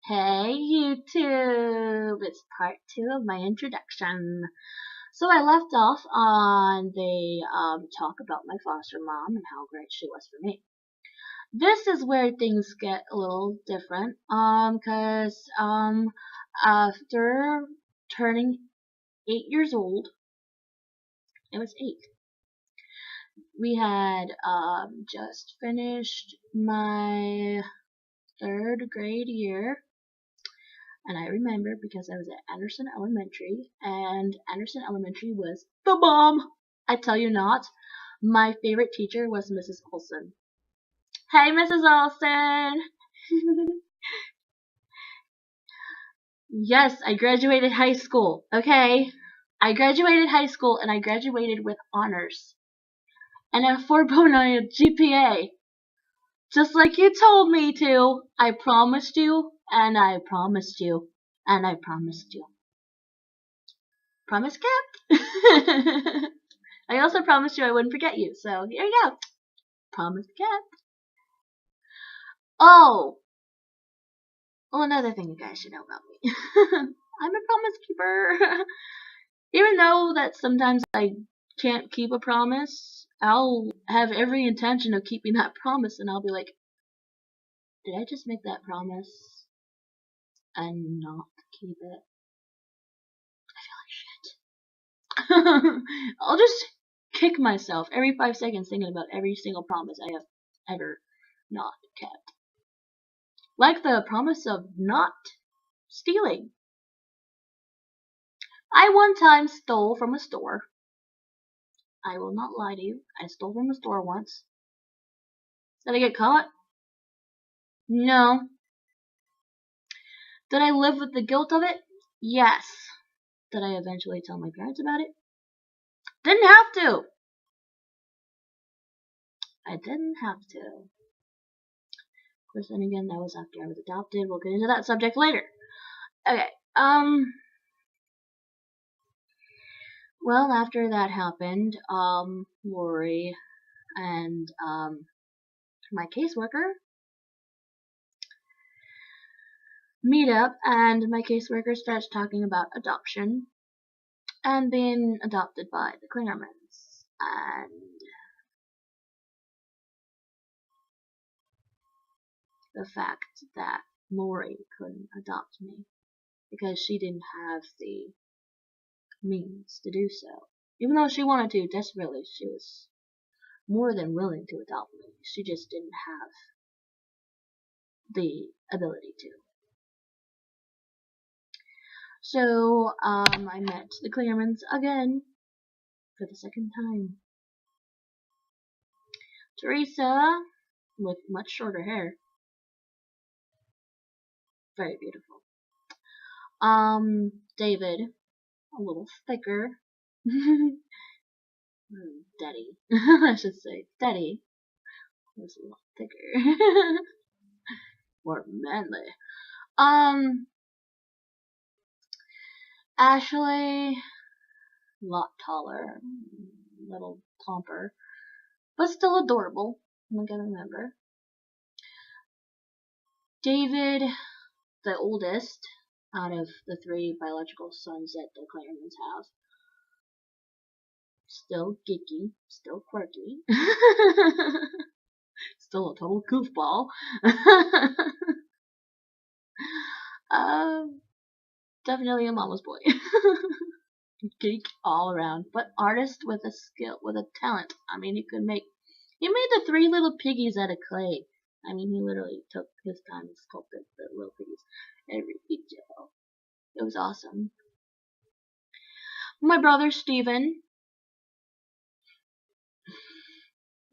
Hey YouTube! It's part 2 of my introduction. So I left off on the talk about my foster mom and how great she was for me. This is where things get a little different, cause after turning 8 years old, it was 8. We had just finished my 3rd grade year. And I remember because I was at Anderson Elementary, and Anderson Elementary was the bomb! I tell you not. My favorite teacher was Mrs. Olson. Hey, Mrs. Olson! Yes, I graduated high school, okay? I graduated high school, and I graduated with honors. And a 4.9 GPA. Just like you told me to. I promised you, and I promised you, and I promised you. Promise kept. I also promised you I wouldn't forget you, so here you go. Promise kept. Oh, another thing you guys should know about me. I'm a promise keeper. Even though that sometimes I can't keep a promise, I'll have every intention of keeping that promise, and I'll be like, did I just make that promise and not keep it? I'll just kick myself every 5 seconds thinking about every single promise I have ever not kept. Like the promise of not stealing. I one time stole from a store. I will not lie to you. I stole from a store once. Did I get caught? No. Did I live with the guilt of it? Yes. Did I eventually tell my parents about it? Didn't have to. I didn't have to. Of course, then again, that was after I was adopted. We'll get into that subject later. Okay, well, after that happened, Lori and, my caseworker meet up, and my caseworker starts talking about adoption and being adopted by the Klingermans, and the fact that Lori couldn't adopt me because she didn't have the means to do so. Even though she wanted to desperately, she was more than willing to adopt me. She just didn't have the ability to. So, I met the Klingermans again for the 2nd time. Teresa, with much shorter hair. Very beautiful. David, a little thicker. Daddy, I should say. Daddy was a lot thicker. More manly. Ashley, a lot taller, little plumper, but still adorable. I gotta remember. David, the oldest out of the 3 biological sons that the Klingermans have. Still geeky, still quirky, still a total goofball. Definitely a mama's boy. Geek all around, but artist with a skill, with a talent. I mean, he made the 3 little piggies out of clay. I mean, he literally took his time and sculpted the little piggies. Every detail. It was awesome. My brother Steven.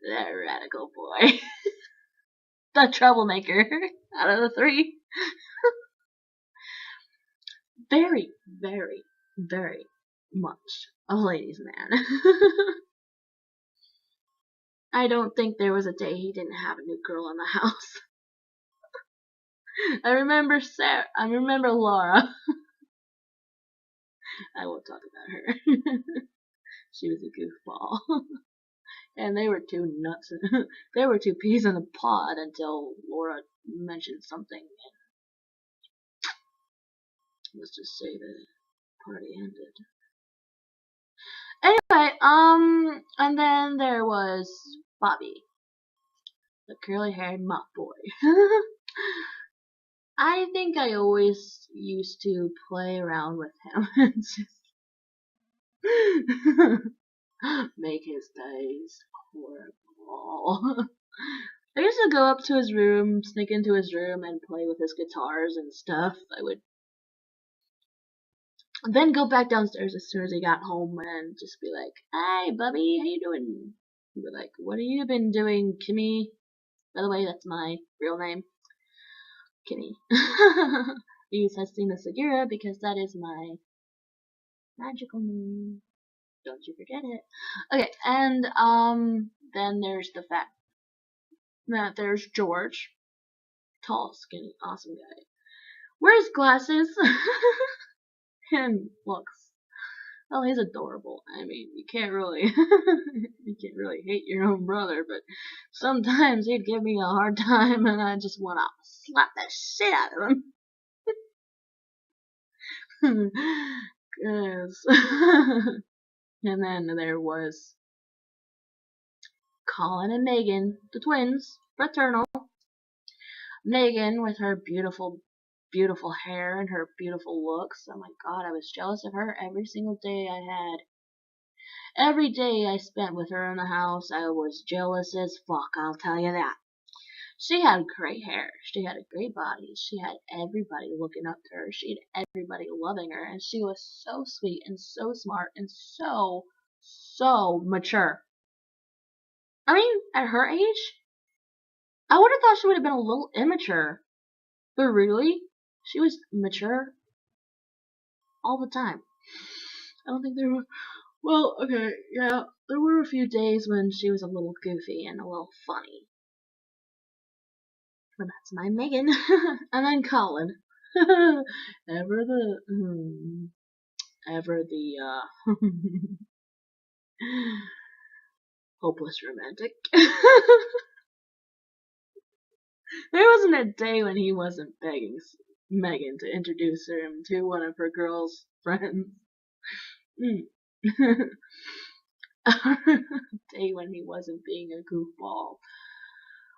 The radical boy. The troublemaker out of the 3. Very, very, very much a ladies' man. I don't think there was a day he didn't have a new girl in the house. I remember Laura. I won't talk about her. She was a goofball. And they were 2 nuts. They were 2 peas in a pod until Laura mentioned something. Let's just say the party ended. Anyway, and then there was Bobby, the curly-haired mop boy. I think I always used to play around with him and just make his days horrible. I used to go up to his room, sneak into his room, and play with his guitars and stuff. I would then go back downstairs as soon as he got home and just be like, "Hi, Bubby, how you doing?" He'd be like, "What have you been doing, Kimmy?" By the way, that's my real name, Kimmy. I use Hestina Segura because that is my magical name. Don't you forget it. Okay, and then there's the fact that there's George, tall, skinny, awesome guy. Wears glasses and looks. Well, he's adorable. I mean, you can't really hate your own brother, but sometimes he'd give me a hard time, and I just want to slap the shit out of him. 'Cause and then there was Colin and Megan, the twins, fraternal. Megan with her beautiful, beautiful hair and her beautiful looks. Oh my god, I was jealous of her every single day I had. Every day I spent with her in the house, I was jealous as fuck, I'll tell you that. She had great hair. She had a great body. She had everybody looking up to her. She had everybody loving her. And she was so sweet and so smart and so mature. I mean, at her age, I would have thought she would have been a little immature. But really, she was mature all the time. I don't think there were. Well, okay, yeah, there were a few days when she was a little goofy and a little funny. But that's my Megan. And then Colin. ever the hopeless romantic. There wasn't a day when he wasn't begging Megan to introduce him to one of her girl's friends. A day when he wasn't being a goofball.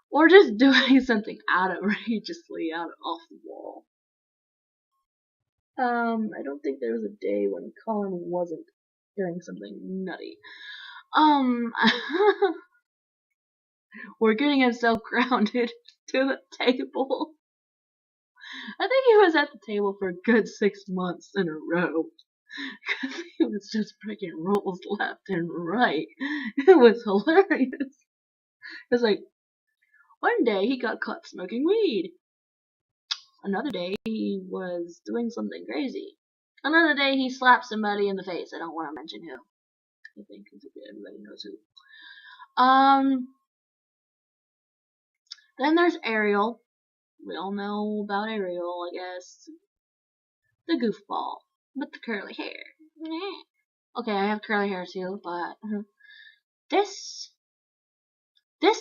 Or just doing something outrageously off the wall. I don't think there was a day when Colin wasn't doing something nutty. Or getting himself grounded to the table. I think he was at the table for a good 6 months in a row. Because he was just breaking rules left and right. It was hilarious. It was like, one day he got caught smoking weed. Another day he was doing something crazy. Another day he slapped somebody in the face. I don't want to mention who. I think everybody knows who. Then there's Ariel. We all know about Ariel, I guess. The goofball with the curly hair. Okay, I have curly hair too, but this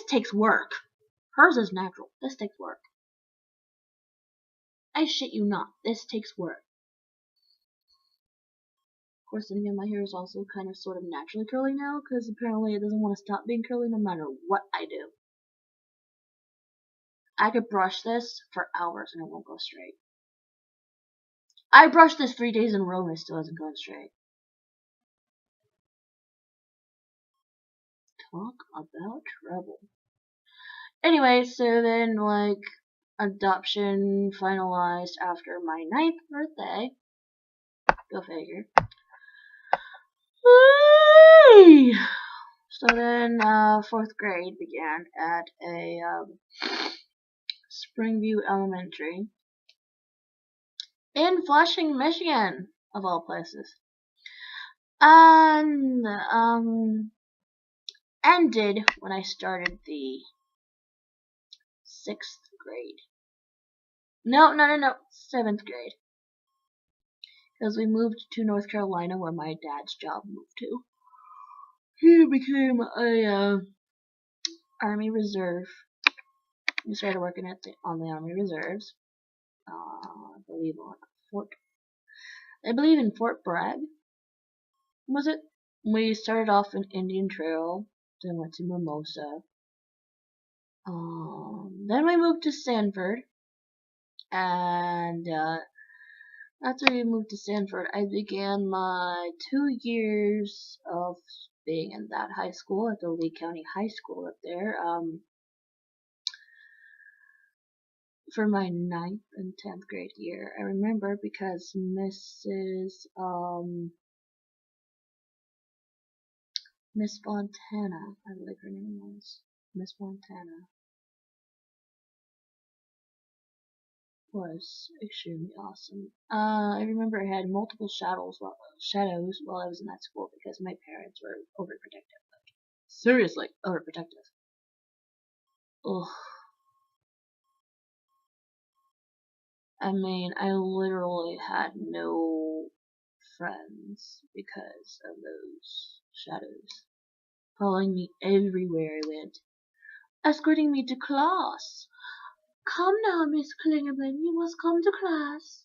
takes work. Hers is natural. This takes work. I shit you not. This takes work. Of course, then again, my hair is also kind of sort of naturally curly now, because apparently it doesn't want to stop being curly no matter what I do. I could brush this for hours and it won't go straight. I brushed this 3 days in a row and it still hasn't gone straight. Talk about trouble. Anyway, so then, like, adoption finalized after my 9th birthday. Go figure. Whee! So then, 4th grade began at a Springview Elementary in Flushing, Michigan, of all places. And ended when I started the 6th grade. No, 7th grade. Because we moved to North Carolina where my dad's job moved to. He became a Army Reserve. He started working on the Army Reserves. I believe on Fort I believe in Fort Bragg, was it? We started off in Indian Trail, then went to Mimosa. Then we moved to Sanford, and after we moved to Sanford, I began my 2 years of being in that high school at the Lee County High School up there. For my 9th and 10th grade year, I remember because Miss Fontana, I believe her name was Miss Fontana, was extremely awesome. I remember I had multiple shadows while I was in that school because my parents were overprotective. Like, seriously, overprotective. Ugh. I mean, I literally had no friends because of those shadows following me everywhere I went, escorting me to class. Come now, Miss Klingerman, you must come to class.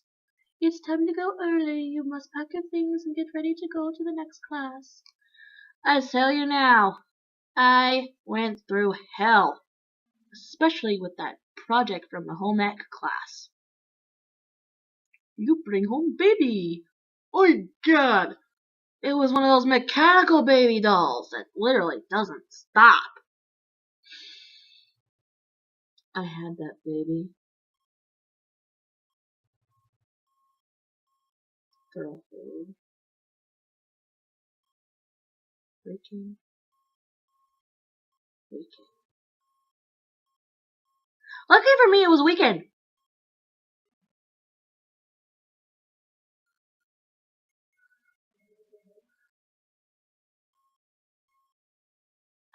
It's time to go early. You must pack your things and get ready to go to the next class. I tell you now, I went through hell, especially with that project from the home ec class. You bring home baby. Oh God! It was one of those mechanical baby dolls that literally doesn't stop. I had that baby for a whole freaking weekend. Lucky for me, it was a weekend.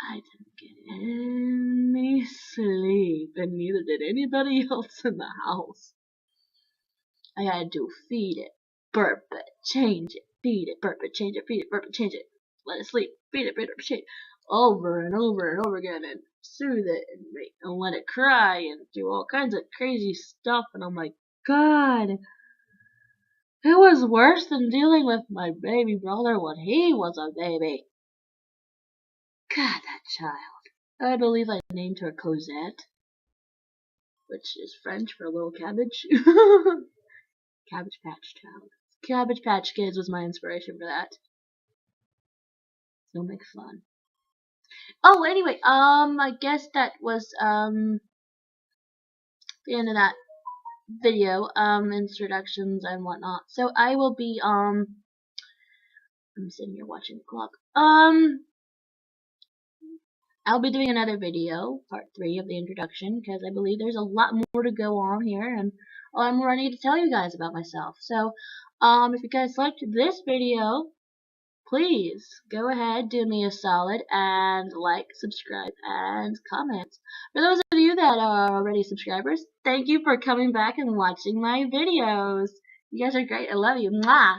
I didn't get any sleep, and neither did anybody else in the house. I had to feed it, burp it, change it, feed it, burp it, change it, feed it, burp it, change it, let it sleep, feed it, burp it, change it, over and over and over again, and soothe it, and let it cry, and do all kinds of crazy stuff, and I'm like, God, it was worse than dealing with my baby brother when he was a baby. God, that child. I believe I named her Cosette, which is French for little cabbage. Cabbage Patch Child. Cabbage Patch Kids was my inspiration for that. They'll make fun. Oh, anyway, I guess that was, the end of that video, introductions and whatnot. So I will be, I'm sitting here watching the clock. I'll be doing another video, part 3 of the introduction, because I believe there's a lot more to go on here, and I'm ready to tell you guys about myself. So, if you guys liked this video, please go ahead, do me a solid, and like, subscribe, and comment. For those of you that are already subscribers, thank you for coming back and watching my videos. You guys are great. I love you. Mwah!